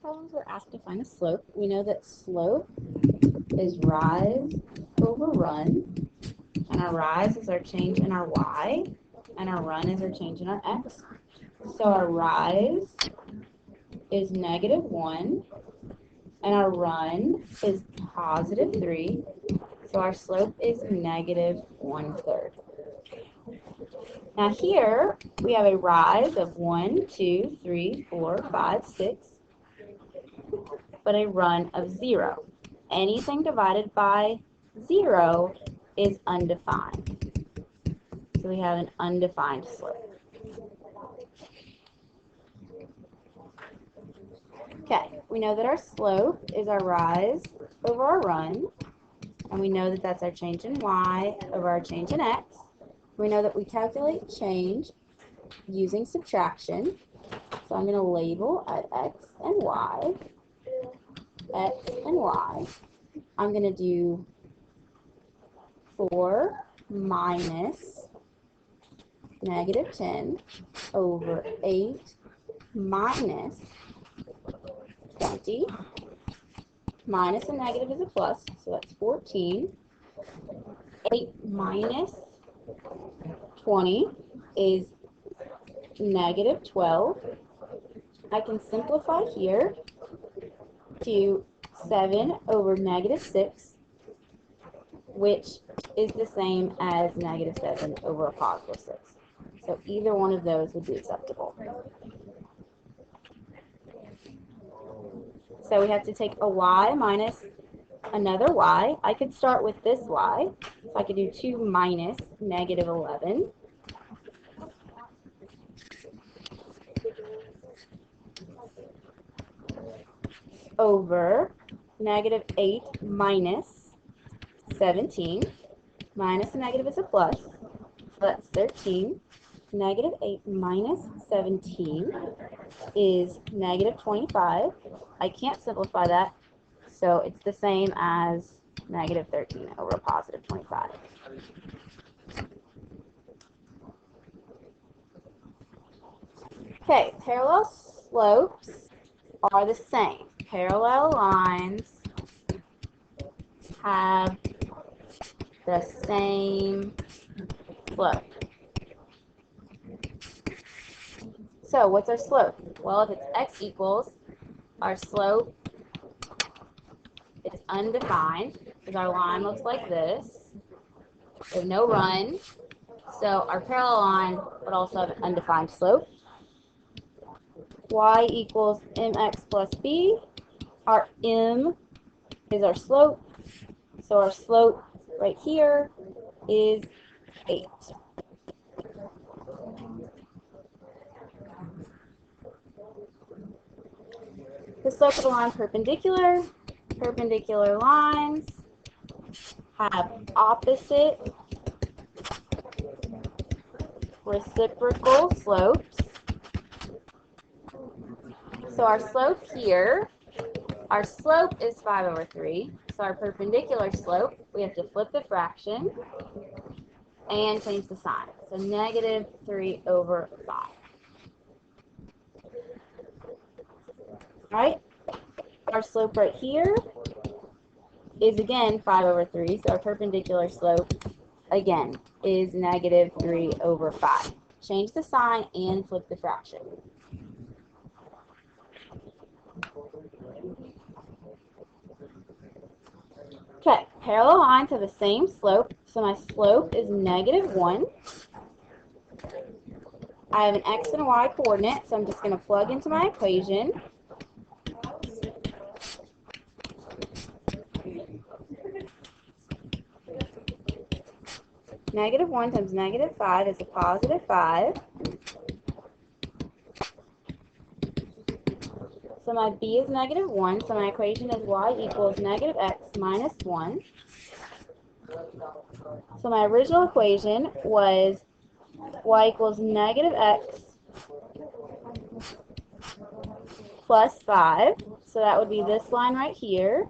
problems, we're asked to find a slope. We know that slope is rise over run, and our rise is our change in our y, and our run is our change in our x. So our rise is -1, and our run is +3. So our slope is -1/3. Now here we have a rise of 1, 2, 3, 4, 5, 6, but a run of 0. Anything divided by 0 is undefined. So we have an undefined slope. Okay, we know that our slope is our rise over our run, and we know that that's our change in y over our change in x. We know that we calculate change using subtraction. So I'm going to label at x and y, x and y. I'm going to do 4 minus -10 over 8 minus 20. Minus a negative is a plus, so that's 14. 8 minus 20 is -12. I can simplify here to 7 over -6, which is the same as -7 over a +6. So either one of those would be acceptable. So we have to take a y minus another y. I could start with this y. So I could do 2 minus -11. Over -8 minus 17. Minus a negative is a plus. So that's 13. -8 minus 17 is -25. I can't simplify that, so it's the same as -13 over a +25. Okay, parallel slopes are the same. Parallel lines have the same slope. So what's our slope? Well, if it's x equals, our slope is undefined because our line looks like this. There's no run. So our parallel line would also have an undefined slope. Y equals mx plus b. Our m is our slope. So our slope right here is 8. The slope of the line perpendicular. Perpendicular lines have opposite reciprocal slopes. So our slope here, our slope is 5/3. So our perpendicular slope, we have to flip the fraction and change the sign. So -3/5. Right? Our slope right here is again 5/3. So our perpendicular slope again is -3/5. Change the sign and flip the fraction. Okay, parallel lines have the same slope, so my slope is -1. I have an x and a y coordinate, so I'm just going to plug into my equation. -1 times -5 is a +5. So my b is -1, so my equation is y equals -x minus 1. So my original equation was y equals -x plus 5. So that would be this line right here.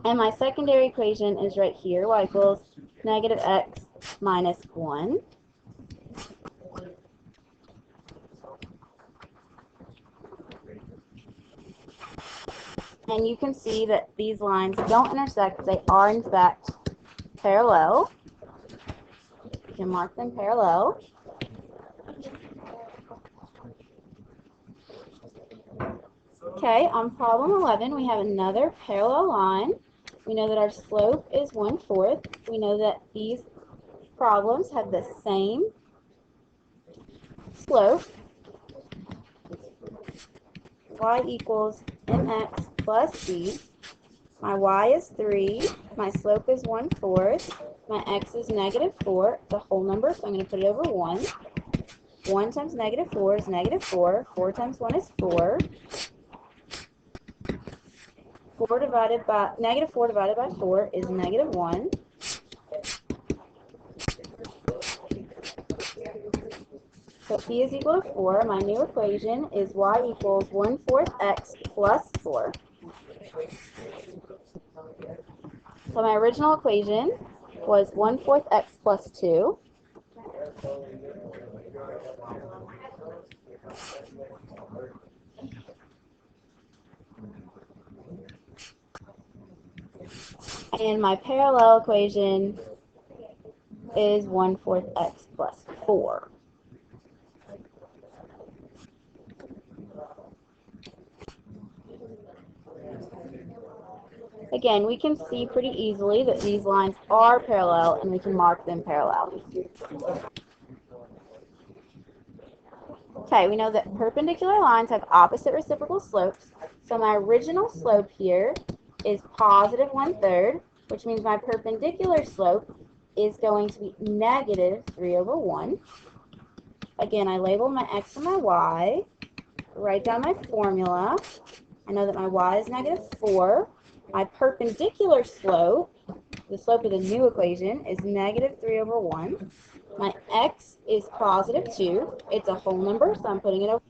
And my secondary equation is right here, y equals -x minus 1. And you can see that these lines don't intersect. They are, in fact, parallel. You can mark them parallel. Okay, on problem 11, we have another parallel line. We know that our slope is 1/4. We know that these problems have the same slope. Y equals mx plus b. My y is 3. My slope is 1/4. My x is -4. It's a whole number, so I'm going to put it over 1. 1 times -4 is -4. 4 times 1 is 4. 4 divided by -4 divided by 4 is -1. So p is equal to 4. My new equation is y equals 1/4 x plus 4. So my original equation was 1/4 x plus 2. And my parallel equation is 1/4 x plus 4. Again, we can see pretty easily that these lines are parallel, and we can mark them parallel. Okay, we know that perpendicular lines have opposite reciprocal slopes. So my original slope here is positive 1/3, which means my perpendicular slope is going to be -3/1. Again, I label my x and my y, write down my formula. I know that my y is -4. My perpendicular slope, the slope of the new equation, is -3/1. My x is positive 2. It's a whole number, so I'm putting it over.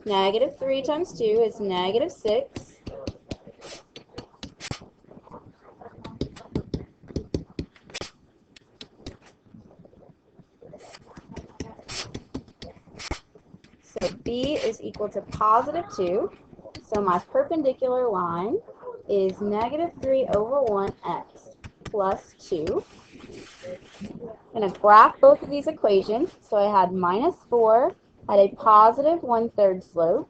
-3 times 2 is -6. So b is equal to positive 2. So my perpendicular line is -3/1x plus 2. I'm going to graph both of these equations. So I had -4 at a positive 1/3 slope.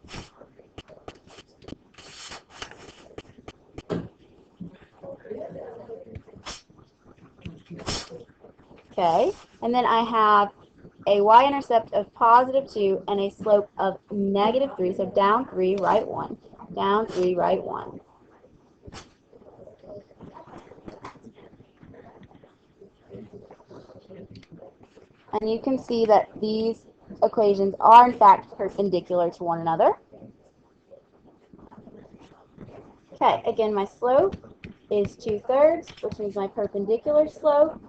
Okay, and then I have a y-intercept of positive 2 and a slope of -3, so down 3, right 1. Down 3, right 1. And you can see that these equations are in fact perpendicular to one another. Okay, again, my slope is 2/3, which means my perpendicular slope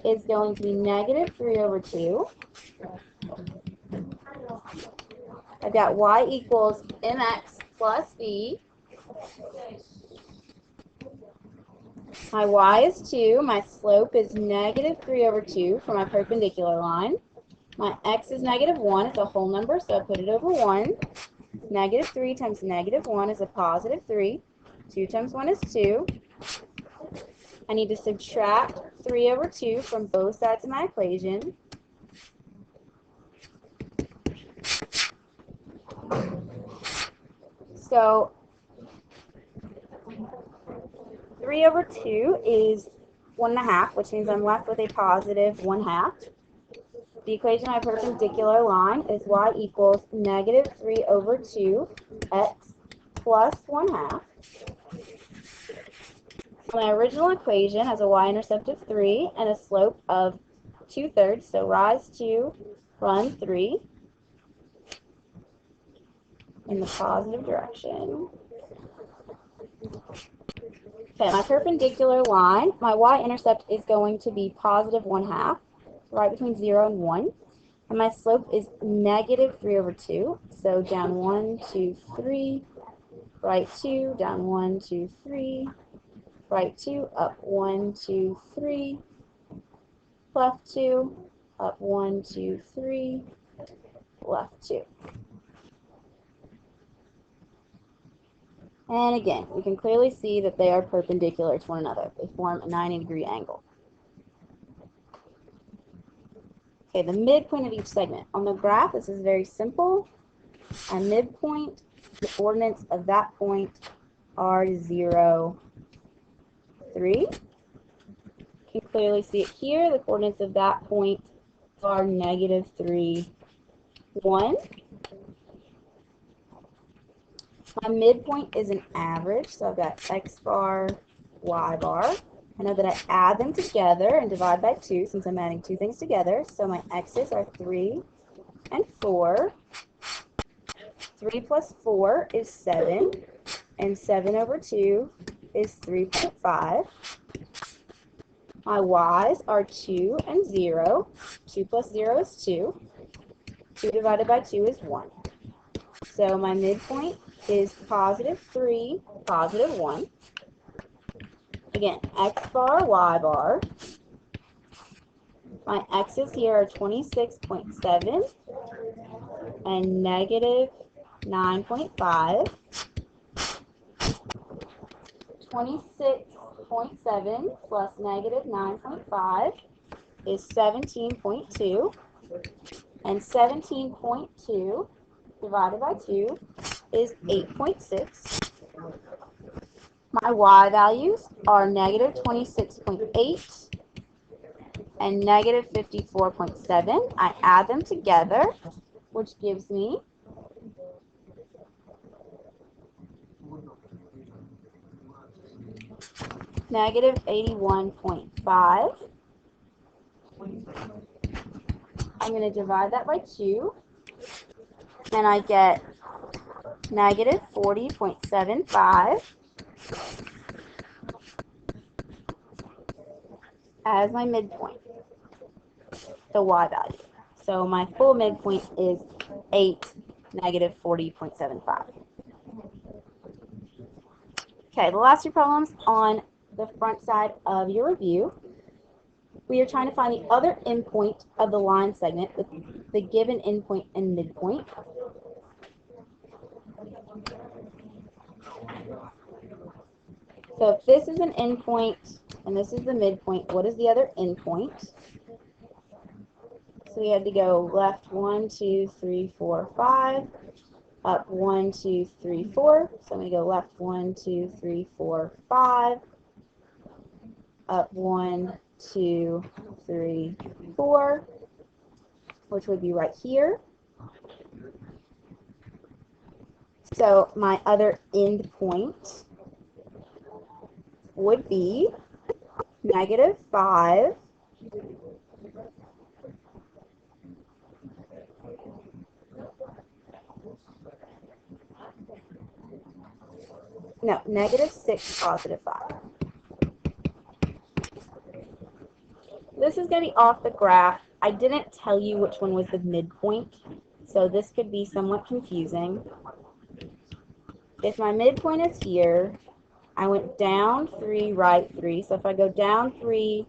is going to be -3/2. I've got y equals mx plus b. My y is 2. My slope is -3/2 for my perpendicular line. My x is -1. It's a whole number, so I put it over 1. -3 times -1 is a positive 3. 2 times 1 is 2. I need to subtract 3/2 from both sides of my equation. So 3/2 is 1/2, which means I'm left with a positive 1/2. The equation of my perpendicular line is y equals -3/2 x plus 1/2. My original equation has a y-intercept of 3 and a slope of 2/3, so rise 2, run 3 in the positive direction. Okay, my perpendicular line, my y-intercept is going to be positive 1/2, right between 0 and 1. And my slope is -3/2. So down 1, 2, 3, right 2, down 1, 2, 3, right 2, up 1, 2, 3, left 2, up 1, 2, 3, left 2. And again, we can clearly see that they are perpendicular to one another. They form a 90-degree angle. Okay, the midpoint of each segment. On the graph, this is very simple. Our midpoint, the coordinates of that point are 0, 3. You can clearly see it here. The coordinates of that point are negative 3, 1. My midpoint is an average, so I've got x bar, y bar. I know that I add them together and divide by 2 since I'm adding two things together. So my x's are 3 and 4. 3 plus 4 is 7, and 7 over 2 is 3.5. My y's are 2 and 0. 2 plus 0 is 2. 2 divided by 2 is 1. So my midpoint is positive 3, positive 1. Again, x bar, y bar. My x's here are 26.7 and negative 9.5. 26.7 plus negative 9.5 is 17.2. And 17.2 divided by 2 is 8.6. My y values are negative 26.8 and negative 54.7. I add them together, which gives me negative 81.5. I'm going to divide that by 2, and I get negative 40.75 as my midpoint, the y value. So my full midpoint is 8, negative 40.75. Okay, the last two problems on the front side of your review. We are trying to find the other endpoint of the line segment with the given endpoint and midpoint. So if this is an endpoint and this is the midpoint, what is the other endpoint? So we had to go left 1, 2, 3, 4, 5, up 1, 2, 3, 4. So I'm going to go left 1, 2, 3, 4, 5, up 1, 2, 3, 4, which would be right here. So my other endpoint would be negative 5, no, negative 6, positive 5. This is going to be off the graph. I didn't tell you which one was the midpoint, so this could be somewhat confusing. If my midpoint is here, I went down 3, right 3. So if I go down 3,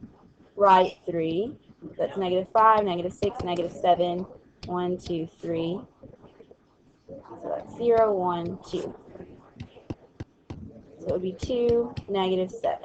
right 3, that's negative 5, negative 6, negative 7, 1, 2, 3. So that's 0, 1, 2. So it would be 2, negative 7.